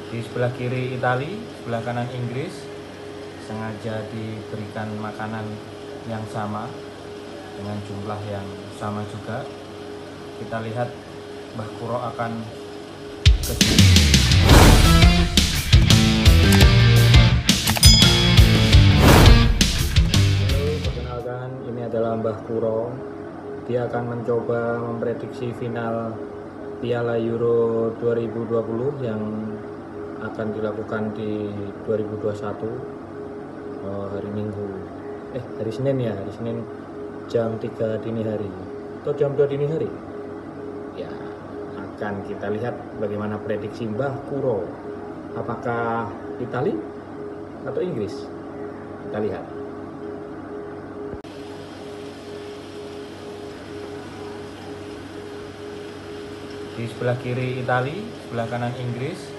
Di sebelah kiri Itali, sebelah kanan Inggris. Sengaja diberikan makanan yang sama dengan jumlah yang sama juga. Kita lihat Mbah Kuro akan ke sini. Halo, perkenalkan, ini adalah Mbah Kuro. Dia akan mencoba memprediksi final Piala Euro 2020 yang akan dilakukan di 2021 hari Minggu. Hari Senin ya, hari Senin jam 3 dini hari atau jam 2 dini hari. Ya, akan kita lihat bagaimana prediksi Mbah Kuro. Apakah Itali atau Inggris? Kita lihat. Di sebelah kiri Itali, sebelah kanan Inggris.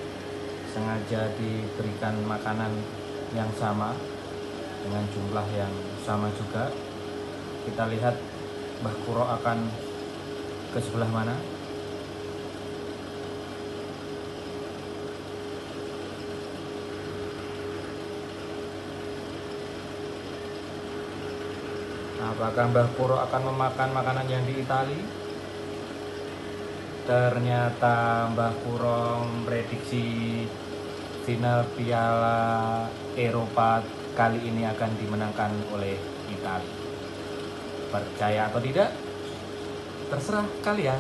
Sengaja diberikan makanan yang sama dengan jumlah yang sama juga. Kita lihat Mbah Kuro akan ke sebelah mana. Apakah Mbah Kuro akan memakan makanan yang di Itali? Ternyata Mbah Kuro memprediksi final Piala Eropa kali ini akan dimenangkan oleh Italia. Percaya atau tidak? Terserah kalian.